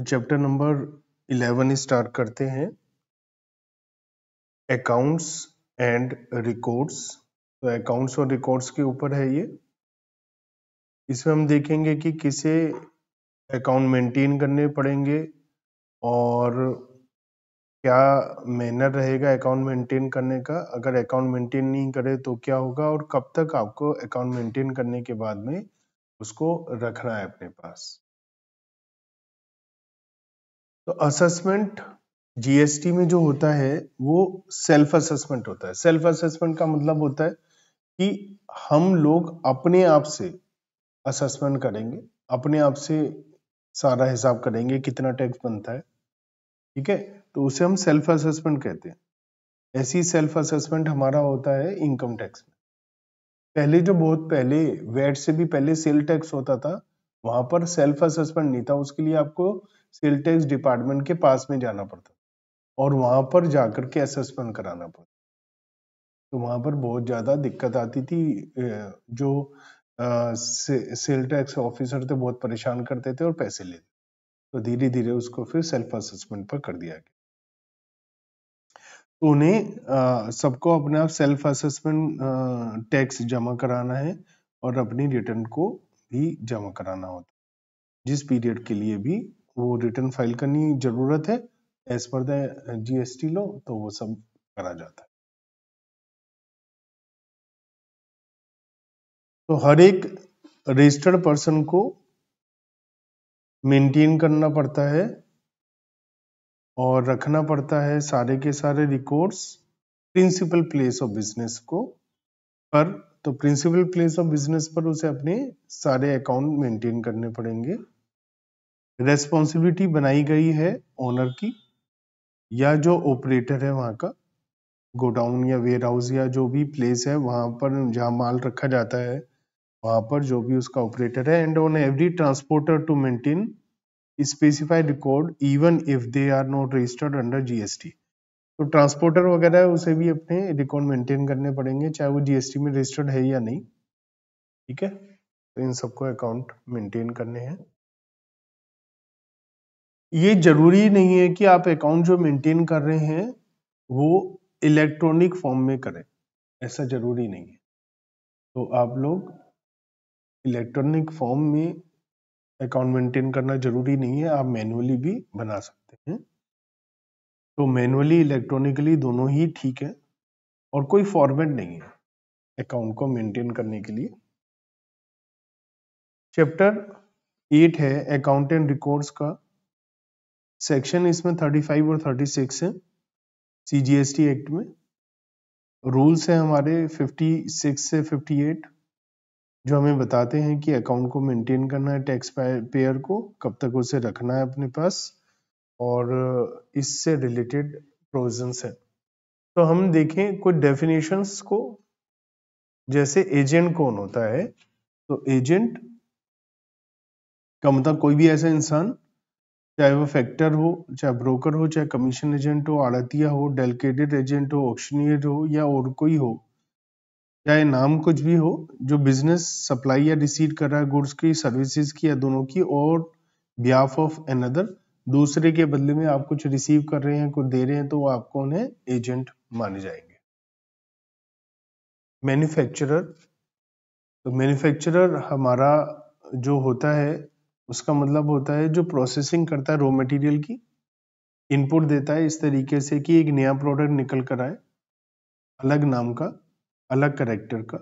तो chapter number 11 start करते हैं, अकाउंट्स एंड रिकॉर्ड्स। तो अकाउंट्स और रिकॉर्ड्स के ऊपर है ये। इसमें हम देखेंगे कि किसे अकाउंट मेंटेन करने पड़ेंगे और क्या मैनर रहेगा अकाउंट मेंटेन करने का। अगर अकाउंट मेंटेन नहीं करे तो क्या होगा और कब तक आपको अकाउंट मेंटेन करने के बाद में उसको रखना है अपने पास। तो असेसमेंट जीएसटी में जो होता है वो सेल्फ असेसमेंट होता है। सेल्फ असेसमेंट का मतलब होता है कि हम लोग अपने आप से असेसमेंट करेंगे, अपने आप से सारा हिसाब करेंगे कितना टैक्स बनता है, ठीक है। तो उसे हम सेल्फ असेसमेंट कहते हैं। ऐसी सेल्फ असेसमेंट हमारा होता है इनकम टैक्स में। पहले जो बहुत पहले वैट से भी पहले सेल टैक्स होता था, वहां पर सेल्फ असेसमेंट नहीं था। उसके लिए आपको सेल टैक्स डिपार्टमेंट के पास में जाना पड़ता और वहां पर जाकर के असेसमेंट कराना पड़ता। तो वहां पर बहुत ज्यादा दिक्कत आती थी। जो सेल टैक्स ऑफिसर थे बहुत परेशान करते थे और पैसे लेते। तो धीरे धीरे उसको फिर सेल्फ असेसमेंट पर कर दिया गया। तो उन्हें सबको अपना सेल्फ असेसमेंट टैक्स जमा कराना है और अपनी रिटर्न को भी जमा कराना होता है। जिस पीरियड के लिए भी वो रिटर्न फाइल करनी जरूरत है as per the GST law, तो वो सब करा जाता है। तो हर एक रजिस्टर्ड पर्सन को मेंटेन करना पड़ता है और रखना पड़ता है सारे के सारे records principal place of business को पर। तो प्रिंसिपल प्लेस ऑफ बिजनेस पर उसे अपने सारे अकाउंट मेंटेन करने पड़ेंगे। रेस्पॉन्सिबिलिटी बनाई गई है ओनर की या जो ऑपरेटर है वहां का, गोडाउन या वेयर हाउस या जो भी प्लेस है वहां पर जहां माल रखा जाता है वहां पर जो भी उसका ऑपरेटर है। And on every transporter to maintain specified record even if they are not registered under GST. तो ट्रांसपोर्टर वगैरह है उसे भी अपने रिकॉर्ड मेंटेन करने पड़ेंगे चाहे वो जीएसटी में रजिस्टर्ड है या नहीं, ठीक है। तो इन सबको अकाउंट मेंटेन करने हैं। ये जरूरी नहीं है कि आप अकाउंट जो मेंटेन कर रहे हैं वो इलेक्ट्रॉनिक फॉर्म में करें, ऐसा जरूरी नहीं है। तो आप लोग इलेक्ट्रॉनिक फॉर्म में अकाउंट मेंटेन करना जरूरी नहीं है, आप मैन्युअली भी बना सकते हैं। तो मैन्युअली इलेक्ट्रॉनिकली दोनों ही ठीक है और कोई फॉर्मेट नहीं है अकाउंट को मेंटेन करने के लिए। चैप्टर 8 है अकाउंट एंड रिकॉर्ड्स का। सेक्शन इसमें 35 और 36 है सीजीएसटी एक्ट में। रूल्स है हमारे 56 से 58 जो हमें बताते हैं कि अकाउंट को मेंटेन करना है टैक्स पेयर को, कब तक उसे रखना है अपने पास और इससे रिलेटेड प्रोविजंस है। तो हम देखें कुछ डेफिनेशंस को। जैसे एजेंट कौन होता है, तो एजेंट का मतलब कोई भी ऐसा इंसान, चाहे वो फैक्टर हो, चाहे ब्रोकर हो, चाहे कमीशन एजेंट हो, आड़तिया हो, डेलीगेटेड एजेंट हो, ऑक्शनियर हो या और कोई हो, चाहे नाम कुछ भी हो, जो बिजनेस सप्लाई या रिसीव कर रहा है गुड्स की, सर्विसेज की या दोनों की, और बिहाफ ऑफ अनदर, दूसरे के बदले में आप कुछ रिसीव कर रहे हैं कुछ दे रहे हैं, तो वो आपको उन्हें एजेंट माने जाएंगे। मैन्युफैक्चरर, तो मैन्युफैक्चरर हमारा जो होता है उसका मतलब होता है जो प्रोसेसिंग करता है रॉ मटेरियल की, इनपुट देता है इस तरीके से कि एक नया प्रोडक्ट निकल कर आए, अलग नाम का, अलग कैरेक्टर का,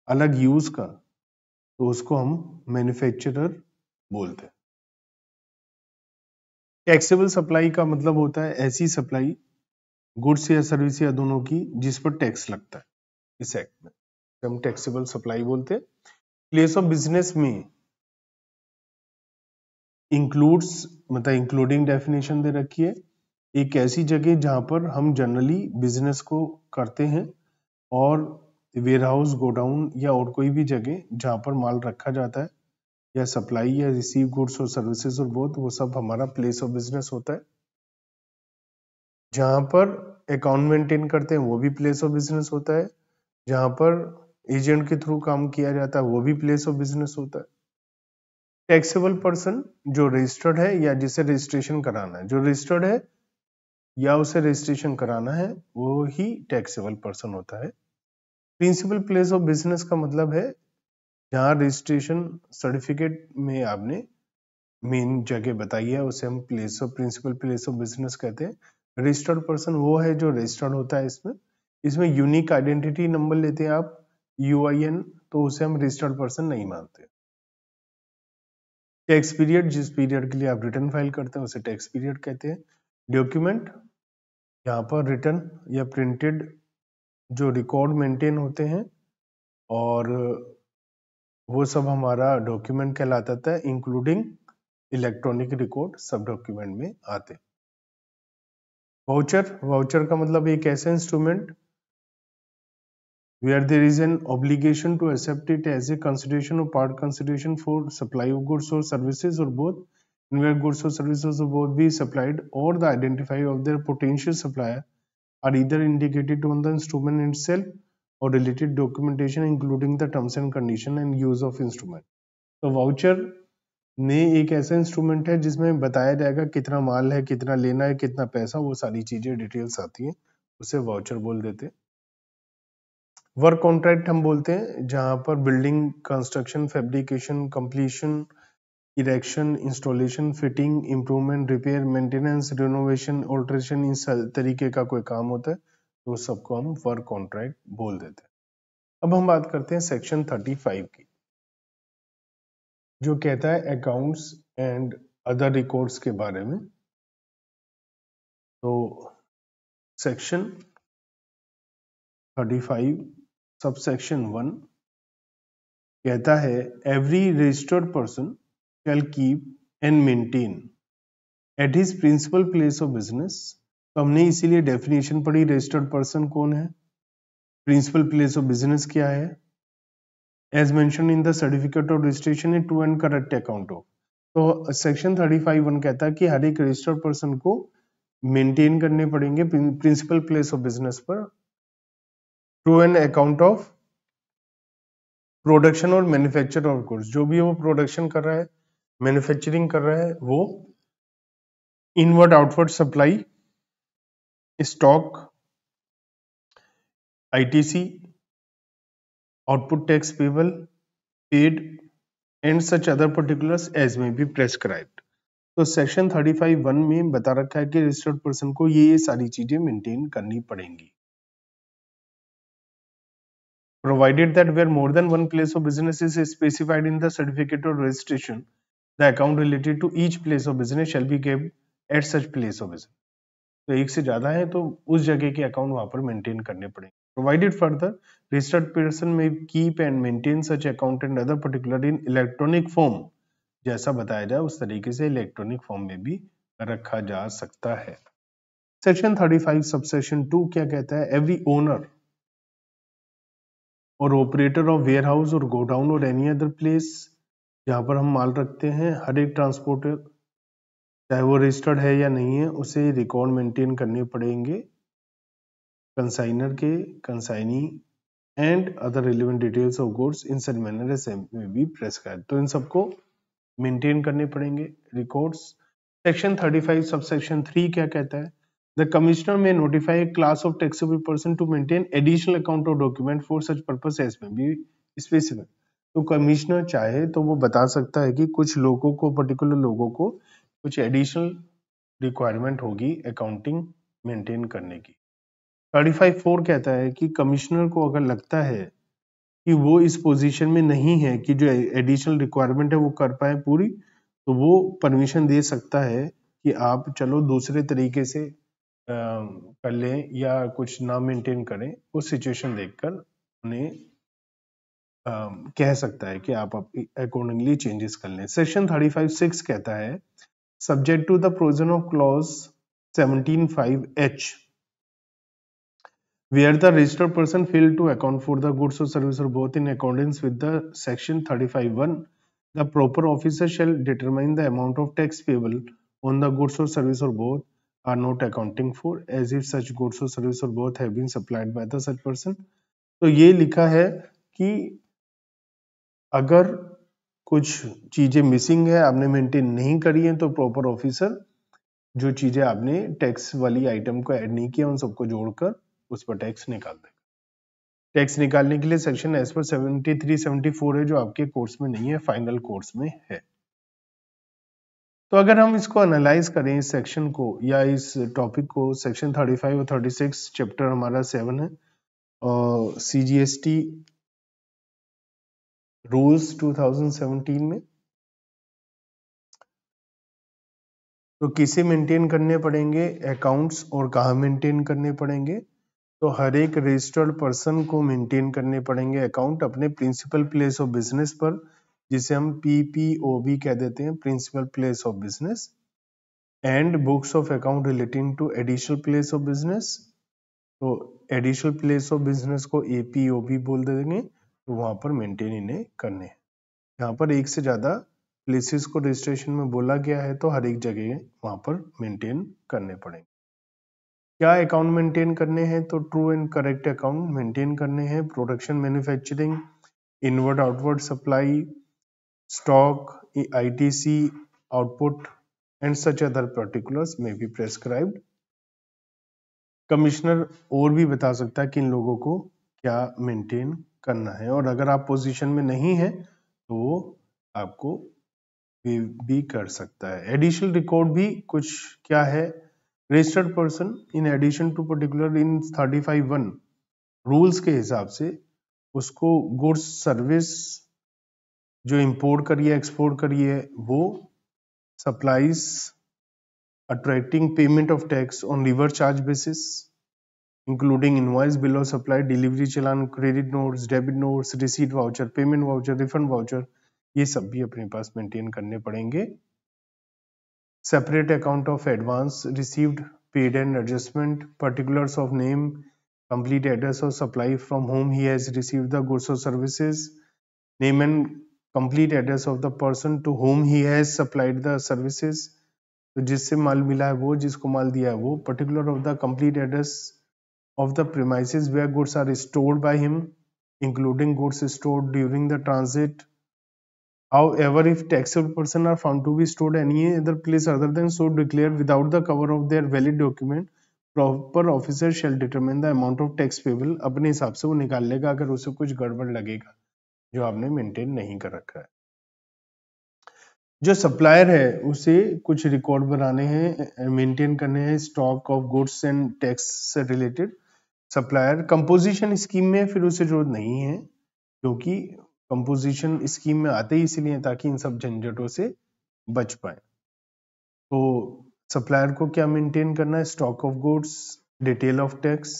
अलग यूज का, तो उसको हम मैन्युफैक्चरर बोलते हैं। टैक्सेबल सप्लाई का मतलब होता है ऐसी सप्लाई गुड्स या सर्विस या दोनों की जिस पर टैक्स लगता है। इस एक्ट में हम टैक्सेबल सप्लाई बोलते हैं। प्लेस ऑफ बिजनेस में इंक्लूड्स मतलब इंक्लूडिंग डेफिनेशन दे रखी है, एक ऐसी जगह जहां पर हम जनरली बिजनेस को करते हैं और वेयर हाउस, गोडाउन या और कोई भी जगह जहां पर माल रखा जाता है या सप्लाई या रिसीव गुड्स और सर्विसेज और बोथ, वो सब हमारा प्लेस ऑफ बिजनेस होता है। जहां पर अकाउंट मेंटेन करते हैं वो भी प्लेस ऑफ बिजनेस होता है। जहां पर एजेंट के थ्रू काम किया जाता है वो भी प्लेस ऑफ बिजनेस होता है। टैक्सेबल पर्सन जो रजिस्टर्ड है या जिसे रजिस्ट्रेशन कराना है, जो रजिस्टर्ड है या उसे रजिस्ट्रेशन कराना है वो ही टैक्सेबल पर्सन होता है। प्रिंसिपल प्लेस ऑफ बिजनेस का मतलब है जहाँ रजिस्ट्रेशन सर्टिफिकेट में आपने मेन जगह बताई है उसे हम place of principal place of business कहते हैं। रजिस्टर्ड पर्सन वो है जो रजिस्टर्ड होता है। इसमें यूनिक आइडेंटिटी नंबर लेते हैं आप UIN, तो उसे हम रजिस्टर्ड पर्सन नहीं मानते। टैक्स पीरियड, जिस पीरियड के लिए आप रिटर्न फाइल करते हैं उसे टैक्स पीरियड कहते हैं। डॉक्यूमेंट, यहाँ पर रिटर्न या प्रिंटेड जो रिकॉर्ड मेंटेन होते हैं और वो सब हमारा डॉक्यूमेंट कहलाता है, इंक्लूडिंग इलेक्ट्रॉनिक रिकॉर्ड सब डॉक्यूमेंट में आते हैं। वाउचर, वाउचर का मतलब एक ऐसा instrument where there is an obligation to accept it as a consideration or part consideration for supply of goods or services or both, and where goods or services or both be supplied or the identifier of their potential supplier are either indicated on the instrument itself or related documentation including the terms and condition and use of instrument। तो voucher में एक ऐसा instrument है जिसमें बताया जाएगा कितना माल है, कितना लेना है, कितना पैसा, वो सारी चीजें डिटेल्स आती हैं, उसे वाउचर बोल देते हैं। वर्क कॉन्ट्रैक्ट हम बोलते हैं जहां पर building construction, fabrication, completion, erection, installation, fitting, improvement, repair, maintenance, renovation, alteration, इस तरीके का कोई काम होता है तो सबको हम वर्क कॉन्ट्रैक्ट बोल देते हैं। अब हम बात करते हैं सेक्शन 35 की, जो कहता है अकाउंट्स एंड अदर रिकॉर्ड्स के बारे में। तो सेक्शन 35 सबसेक्शन 1 कहता है every registered person shall keep and maintain at his principal place of business। तो हमने इसीलिए डेफिनेशन पढ़ी, रजिस्टर्ड पर्सन कौन है, प्रिंसिपल प्लेस ऑफ बिजनेस क्या है, as mention in the certificate of registration a true and correct account of. तो section 35(1) कहता है कि हर एक रजिस्टर्ड पर्सन को मेंटेन करने पड़ेंगे प्रिंसिपल प्लेस ऑफ बिजनेस पर true and account of production और मैन्युफैक्चर ऑफ गुड्स। जो भी वो प्रोडक्शन कर रहा है, मैन्युफैक्चरिंग कर रहा है, वो inward outward supply, stock, ITC, output tax payable, paid and such other particulars as may be prescribed. तो सेक्शन 35(1) में बता रखा है कि रजिस्टर्ड पर्सन को ये सारी चीजें मेंटेन करनी पड़ेंगी। Provided that where more than one place of business is specified in the certificate of registration, the account related to each place of business shall be kept at such place of business। तो एक से ज्यादा है तो उस जगह के account वहां पर मेंटेन करने पड़ेंगे। प्रोवाइडेड फर्दर रजिस्टर्ड पर्सन में keep and maintain such account and other particular in electronic form, जैसा बताया जाए उस तरीके से इलेक्ट्रॉनिक फॉर्म में भी रखा जा सकता है। सेक्शन 35 सबसेक्शन 2 क्या कहता है, एवरी ओनर और ऑपरेटर ऑफ वेयर हाउस और गोडाउन और एनी अदर प्लेस जहां पर हम माल रखते हैं, हर एक ट्रांसपोर्टर चाहे वो रजिस्टर्ड है या नहीं है उसे रिकॉर्ड मेंटेन करने पड़ेंगे, कंसाइनर के, consignee and other relevant details of goods in such manner as may be prescribed. तो इन सबको मेंटेन करने पड़ेंगे रिकॉर्ड्स। सेक्शन 35 सबसेक्शन 3 क्या कहता है, the commissioner may notify a class of taxable person to maintain additional account of document for such purpose as may be specified. तो commissioner चाहे तो वो बता सकता है कि कुछ लोगों को, पर्टिकुलर लोगों को कुछ एडिशनल रिक्वायरमेंट होगी अकाउंटिंग मेंटेन करने की। 35(4) कहता है कि कमिश्नर को अगर लगता है कि वो इस पोजीशन में नहीं है कि जो एडिशनल रिक्वायरमेंट है वो कर पाए पूरी, तो वो परमिशन दे सकता है कि आप चलो दूसरे तरीके से कर लें या कुछ ना मेंटेन करें, उस सिचुएशन देखकर उन्हें कह सकता है कि आप अकॉर्डिंगली चेंजेस कर लें। सेक्शन 35(6) कहता है subject to the provision of clause 17(5)(h) where the registered person failed to account for the goods or service or both in accordance with the section 35(1), the proper officer shall determine the amount of tax payable on the goods or service or both are not accounting for as if such goods or service or both have been supplied by the such person। तो ये लिखा है कि अगर कुछ चीजें missing है, आपने मेंटेन नहीं करी है, तो प्रॉपर ऑफिसर जो चीजें आपने टैक्स वाली आइटम को ऐड नहीं किया उन सबको जोड़कर उस पर टैक्स निकाल देगा। टैक्स निकालने के लिए सेक्शन एज पर 73 74 है जो आपके कोर्स में नहीं है, फाइनल कोर्स में है। तो अगर हम इसको एनालाइज करें इस सेक्शन को या इस टॉपिक को, सेक्शन 35 और 36 चैप्टर हमारा 7 है और सीजीएसटी रूल्स 2017 में, तो किसे मेंटेन करने पड़ेंगे अकाउंट्स और कहाँ मेंटेन करने पड़ेंगे, तो हर एक रजिस्टर्ड पर्सन को मेंटेन करने पड़ेंगे अकाउंट अपने प्रिंसिपल प्लेस ऑफ बिजनेस पर, जिसे हम पीपीओबी कह देते हैं, principal place of business, and books of account relating to additional place of business. तो एडिशनल प्लेस ऑफ बिजनेस को एपीओबी बोल देंगे, तो वहां पर मेंटेन इन्हें करने हैं। यहाँ पर एक से ज्यादा प्लेसेस को रजिस्ट्रेशन में बोला गया है, तो हर एक जगह वहां पर मेंटेन करने पड़ेंगे। क्या अकाउंट मेंटेन करने हैं, तो true and correct account maintain करने हैं, production manufacturing, inward outward supply, stock, ITC, output and such other particulars में बी प्रेस्क्राइब्ड। कमिश्नर और भी बता सकता है कि इन लोगों को क्या मेंटेन करना है, और अगर आप पोजीशन में नहीं है तो वो आपको भी कर सकता है। एडिशनल रिकॉर्ड भी कुछ क्या है, registered person in addition to particular in 35(1) rules के हिसाब से उसको गुड्स सर्विस जो इंपोर्ट करिए एक्सपोर्ट करिए वो supplies attracting payment of tax on reverse charge basis, including invoice, bill of supply, delivery challan, credit notes, debit notes, receipt voucher, payment voucher, refund voucher, ये सब भी अपने पास मेंटेन करने पड़ेंगे। Separate account of advance received, paid and adjustment, particulars of name, complete address of supply from whom he has received the goods or services, name and complete address of the person to whom he has supplied the services, तो जिससे माल मिला है वो, जिसको माल दिया है वो, particular of the complete address of the premises where goods are stored by him including goods stored during the transit. However, if taxable person are found to be stored any other place other than so declared without the cover of their valid document, proper officer shall determine the amount of tax payable। अपने हिसाब से वो निकाल लेगा अगर उसे कुछ गड़बड़ लगेगा जो आपने मेंटेन नहीं कर रखा है। जो सप्लायर है उसे कुछ रिकॉर्ड बनाने हैं, मेंटेन करने हैं, stock of goods and tax से रिलेटेड। सप्लायर कंपोजिशन स्कीम में फिर उसे जरूरत नहीं है, क्योंकि कंपोजिशन स्कीम में आते ही इसलिए ताकि इन सब झंझटों से बच पाए। तो सप्लायर को क्या मेंटेन करना है, stock of goods, detail of tax.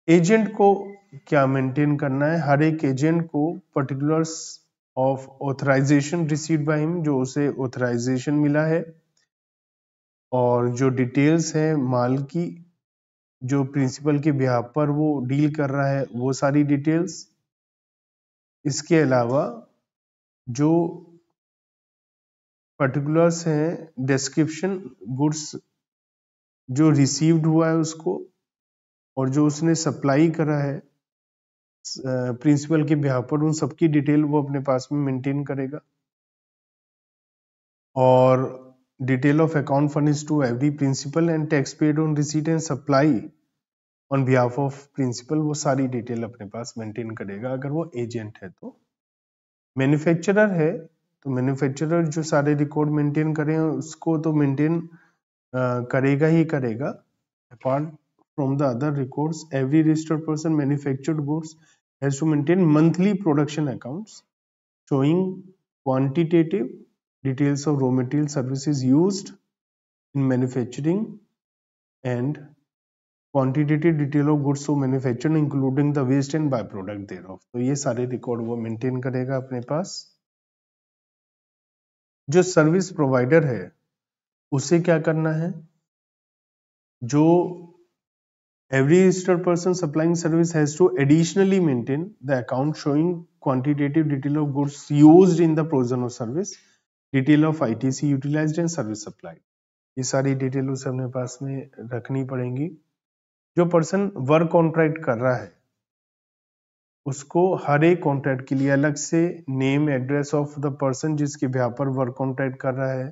Agent को क्या मेंटेन करना है, हर एक एजेंट को particulars of authorization received by him, जो उसे ऑथराइजेशन मिला है, और जो डिटेल्स है माल की जो प्रिंसिपल के बिहाफ पर वो डील कर रहा है वो सारी डिटेल्स। इसके अलावा जो पर्टिकुलर्स हैं, डिस्क्रिप्शन गुड्स जो रिसीव्ड हुआ है उसको, और जो उसने सप्लाई करा है प्रिंसिपल के बिहाफ पर, उन सबकी डिटेल वो अपने पास में मेंटेन करेगा। और detail of account furnished to every principal and tax paid on receipt and supply on behalf of principal, वो सारी डिटेल अपने पास मेंटेन करेगा अगर वो एजेंट है। तो मैन्युफैक्चरर है तो मैन्युफैक्चरर जो सारे रिकॉर्ड मेंटेन करें उसको तो मेंटेन करेगा ही करेगा। Apart from the other records, every registered person manufactured goods has to maintain monthly production accounts showing quantitative details of raw material services used in manufacturing and quantitative detail of goods so manufactured including the waste and byproduct thereof। तो ये सारे record वो maintain करेगा अपने पास। जो service provider है उसे क्या करना है, जो every registered person supplying service has to additionally maintain the account showing quantitative detail of goods used in the provision of service, detail of ITC utilized and service supplied। ये सारी detail उसे अपने पास में रखनी पड़ेंगी। जो पर्सन वर्क कॉन्ट्रैक्ट कर रहा है उसको हर एक कॉन्ट्रैक्ट के लिए अलग से name address of the person जिसके बिहाफ पर वर्क कॉन्ट्रैक्ट कर रहा है,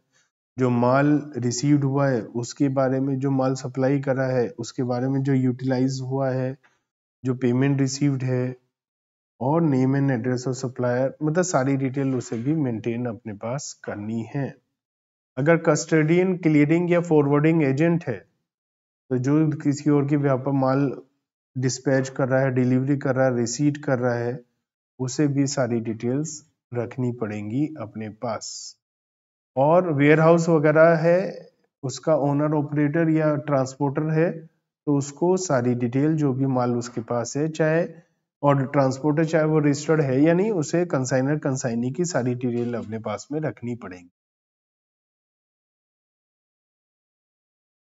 जो माल रिसीव्ड हुआ है उसके बारे में, जो माल सप्लाई करा है उसके बारे में, जो यूटिलाइज हुआ है, जो पेमेंट रिसीव्ड है, और name and address of supplier, मतलब सारी डिटेल उसे भी मेंटेन अपने पास करनी है। अगर कस्टडियन, क्लियरिंग या फॉरवर्डिंग एजेंट है तो जो किसी और के बिहाफ पर माल डिस्पैच कर रहा है, डिलीवरी कर रहा है, रिसीट कर रहा है, उसे भी सारी डिटेल्स रखनी पड़ेंगी अपने पास। और वेयर हाउस वगैरह है, उसका ओनर ऑपरेटर या ट्रांसपोर्टर है तो उसको सारी डिटेल जो भी माल उसके पास है, चाहे और ट्रांसपोर्टर चाहे वो रजिस्टर्ड है या नहीं, उसे कंसाइनर कंसाइनी की सारी डिटेल अपने पास में रखनी पड़ेगी।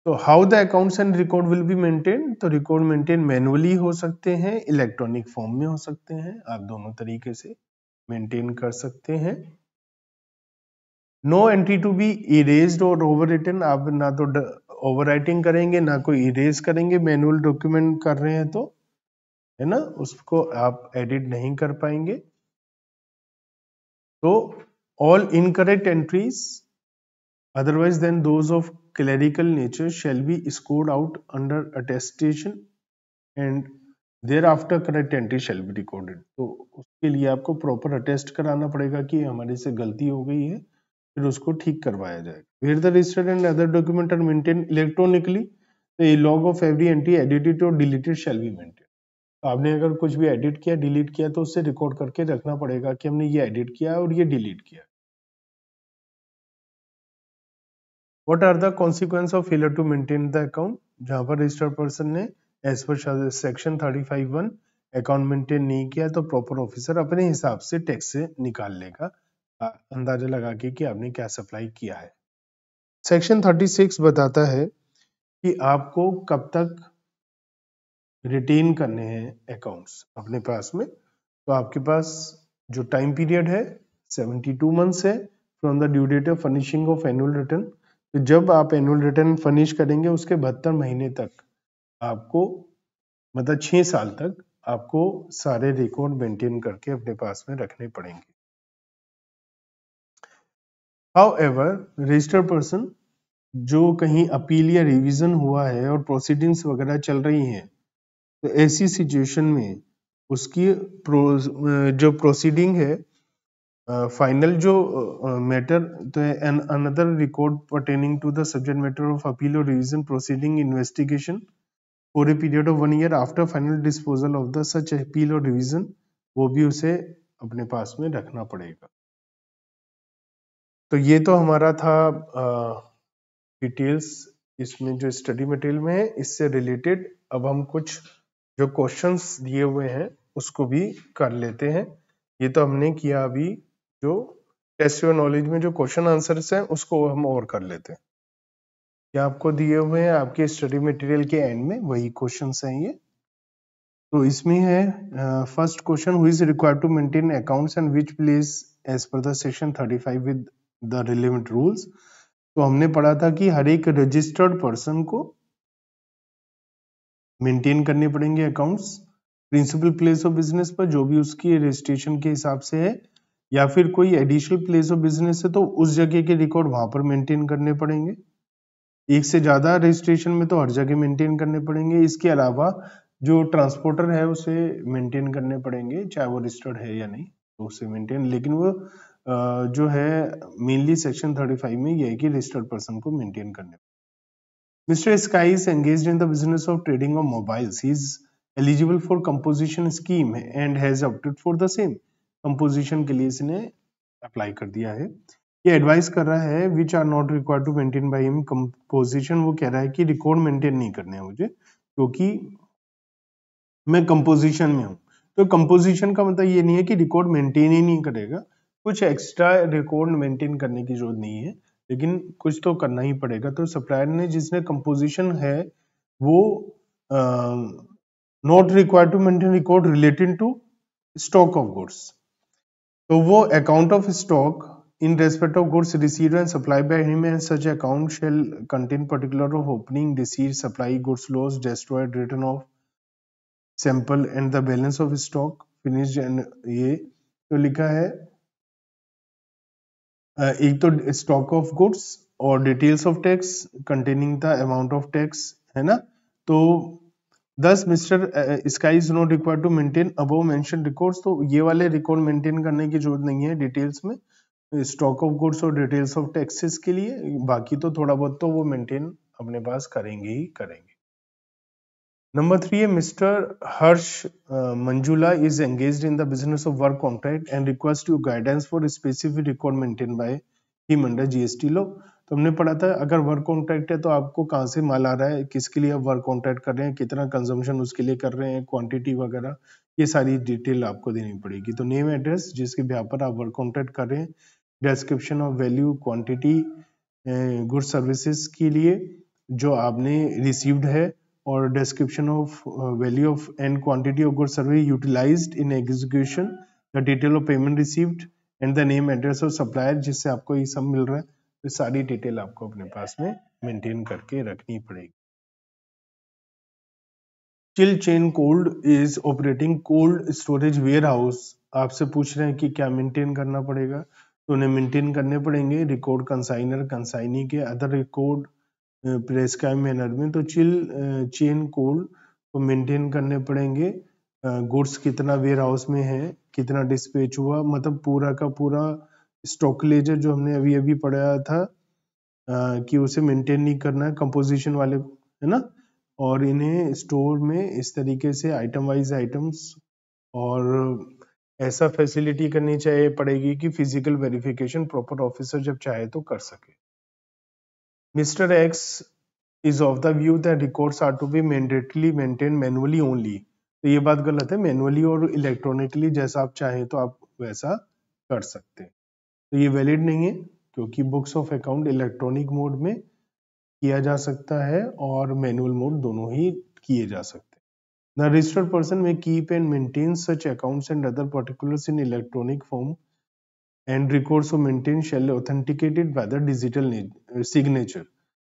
तो how the accounts and record will be maintain, तो रिकॉर्ड मेंटेन मैनुअली हो सकते हैं, इलेक्ट्रॉनिक फॉर्म में हो सकते हैं, आप दोनों तरीके से मेंटेन कर सकते हैं। No entry to be erased और ओवर रिटन, आप ना तो ओवर राइटिंग करेंगे ना कोई इरेज करेंगे, मैनुअल डॉक्यूमेंट कर रहे हैं तो, है ना, उसको आप एडिट नहीं कर पाएंगे। तो all incorrect entries otherwise than those of clerical nature shall be scored out under attestation and thereafter correct entry shall be recorded। तो उसके लिए आपको प्रॉपर अटेस्ट कराना पड़ेगा कि हमारे से गलती हो गई है, फिर उसको ठीक करवाया जाएगा। Where the registered and other document are maintained electronically, the log of every entry edited or deleted shall be maintained। तो आपने अगर कुछ भी एडिट किया, डिलीट किया तो उससे रिकॉर्ड करके रखना पड़ेगा कि हमने ये एडिट किया और ये डिलीट किया। What are the consequence of failure to maintain the account? जहां पर रजिस्टर्ड पर्सन ने as per section 35(1) account maintain नहीं किया तो प्रॉपर ऑफिसर अपने हिसाब से टैक्स से निकाल लेगा, अंदाजा लगा के कि आपने क्या सप्लाई किया है। सेक्शन 36 बताता है कि आपको कब तक रिटेन करने हैं अकाउंट्स अपने पास में। तो आपके पास जो टाइम पीरियड है 72 मंथ्स है from the due date of furnishing of annual return. तो जब आप एनुअल रिटर्न फर्निश करेंगे उसके 72 महीने तक आपको, मतलब 6 साल तक आपको सारे रिकॉर्ड मेंटेन करके अपने पास में रखने पड़ेंगे। हाउएवर रजिस्टर्ड पर्सन जो कहीं अपील या रिवीजन हुआ है और प्रोसीडिंग्स वगैरह चल रही हैं, तो ऐसी सिचुएशन में उसकी जो प्रोसीडिंग है, फाइनल जो मैटर, तो another record pertaining to the subject matter of appeal और revision proceeding investigation for a period of 1 year after final disposal of the such appeal और रिवीजन, वो भी उसे अपने पास में रखना पड़ेगा। तो ये तो हमारा था डिटेल्स इसमें जो स्टडी मटेरियल में है, इससे रिलेटेड अब हम कुछ जो क्वेश्चंस दिए हुए हैं उसको भी कर लेते हैं। ये तो हमने किया अभी, जो टेस्ट योर नॉलेज में जो क्वेश्चन आंसर्स हैं उसको हम और कर लेते हैं। ये आपको दिए हुए हैं आपके स्टडी मटेरियल के एंड में, वही क्वेश्चंस हैं ये। तो इसमें है first question, who is required to maintain accounts and which place as per the section 35 with the relevant rules. तो हमने पढ़ा था कि हर एक रजिस्टर्ड पर्सन को मेंटेन करने पड़ेंगे accounts principal place of business पर, जो भी उसकी रजिस्ट्रेशन के हिसाब से है, या फिर कोई एडिशनल प्लेस ऑफ बिजनेस है तो उस जगह के रिकॉर्ड वहां पर मेंटेन करने पड़ेंगे। एक से ज्यादा रजिस्ट्रेशन में तो हर जगह मेंटेन करने पड़ेंगे। इसके अलावा जो ट्रांसपोर्टर है उसे मेंटेन करने पड़ेंगे, चाहे वो रजिस्टर्ड है या नहीं, तो उसे मेंटेन, लेकिन वो जो है मेनली सेक्शन 35 में ये है कि रजिस्टर्ड पर्सन को मेंटेन करने। Mr. Sky is engaged in the business of trading of mobiles. He is eligible for composition scheme and has opted for the same. Composition के लिए इसने अप्लाई कर दिया है। ये एडवाइस कर रहा है which are not required to maintain by him composition. वो कह रहा है कि रिकॉर्ड मेंटेन नहीं करने हैं मुझे क्योंकि मैं कंपोजिशन में हूँ। तो कंपोजिशन का मतलब ये नहीं है कि रिकॉर्ड मेंटेन ही नहीं करेगा, कुछ एक्स्ट्रा रिकॉर्ड मेंटेन करने की जरूरत नहीं है, लेकिन कुछ तो करना ही पड़ेगा। तो सप्लायर ने जिसने कंपोजिशन है वो not required to maintain record related to stock of goods, तो वो account of stock in respect of goods received and supplied by him, and such account shall contain particular of opening, receipt, supply, goods lost, destroyed, return of sample and the balance of stock, finish ये तो लिखा है एक तो stock of goods और details of tax containing the amount of tax, है ना। तो thus mister Sky is not required to maintain above mention records, तो ये वाले रिकॉर्ड मेंटेन करने की जरूरत नहीं है डिटेल्स में, स्टॉक ऑफ गुड्स और डिटेल्स ऑफ टैक्सेस के लिए। बाकी तो थोड़ा बहुत तो वो मेंटेन अपने पास करेंगे ही करेंगे। नंबर 3 है mister Harsh Manjula is engaged in the business of work contract and request you guidance for specific record maintain by him under GST law. तो हमने पढ़ा था अगर वर्क कॉन्ट्रैक्ट है तो आपको कहाँ से माल आ रहा है, किसके लिए आप वर्क कॉन्ट्रैक्ट कर रहे हैं, कितना कंजम्पशन उसके लिए कर रहे हैं, क्वांटिटी वगैरह, ये सारी डिटेल आपको देनी पड़ेगी। तो नेम एड्रेस जिसके बिहाफ पर आप वर्क कॉन्ट्रैक्ट कर रहे हैं, description of value quantity good services के लिए जो आपने रिसीव्ड है, और description of value of and quantity of goods service utilized in execution, the detail of payment received and the name address of supplier जिससे आपको ये सब मिल रहा है, तो सारी डिटेल आपको अपने पास में मेंटेन करके रखनी पड़ेगी। Chill chain cold is operating cold storage warehouse, आपसे पूछ रहे हैं कि क्या मेंटेन करना पड़ेगा, तो उन्हें मेंटेन करने पड़ेंगे रिकॉर्ड कंसाइनर कंसाइनी के अदर रिकॉर्ड प्रेस्क्राइब मैनर में। तो चिल चेन कोड को मेंटेन करने पड़ेंगे। गुड्स कितना वेयर हाउस में है, कितना डिस्पैच हुआ, मतलब पूरा का पूरा स्टॉक लेजर जो हमने अभी अभी पढ़ा था कि उसे मेंटेन नहीं करना है, कंपोजिशन वाले, है ना। और इन्हें स्टोर में इस तरीके से आइटम वाइज आइटम्स, और ऐसा फैसिलिटी करनी चाहिए पड़ेगी कि फिजिकल वेरिफिकेशन प्रॉपर ऑफिसर जब चाहे तो कर सके। Mister x is of the view that records are to be mandatorily maintained manually only, तो ये बात गलत है, मैनुअली और इलेक्ट्रॉनिकली जैसा आप चाहें तो आप वैसा कर सकते हैं, तो ये वैलिड नहीं है क्योंकि books of account electronic mode में किया जा सकता है और मैनुअल मोड दोनों ही किए जा सकते हैं। द रजिस्टर्ड पर्सन में keep and maintain such accounts and other particulars in electronic form and records of maintained shall authenticated by the digital signature.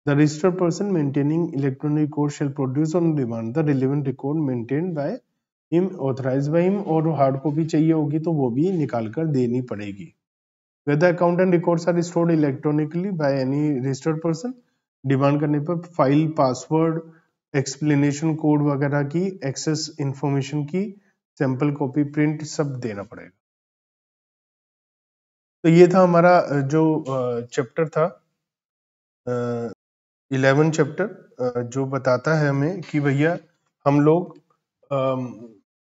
The registered person maintaining electronic record shall produce on demand the relevant record maintained by him, authorized by him, और hard copy चाहिए होगी तो वो भी निकाल कर देनी पड़ेगी। Whether account and records are stored electronically by any registered person, demand करने पर फाइल पासवर्ड एक्सप्लेनेशन कोड वगैरह की एक्सेस इंफॉर्मेशन की सैंपल कॉपी प्रिंट सब देना पड़ेगा। तो ये था हमारा जो चैप्टर था 11 चैप्टर, जो बताता है हमें कि भैया हम लोग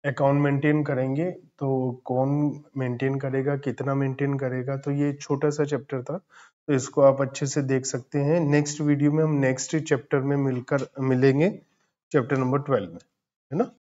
अकाउंट मेंटेन करेंगे तो कौन मेंटेन करेगा, कितना मेंटेन करेगा, तो ये छोटा सा चैप्टर था, तो इसको आप अच्छे से देख सकते हैं। नेक्स्ट वीडियो में हम नेक्स्ट चैप्टर में मिलेंगे, चैप्टर नंबर 12 में, है ना।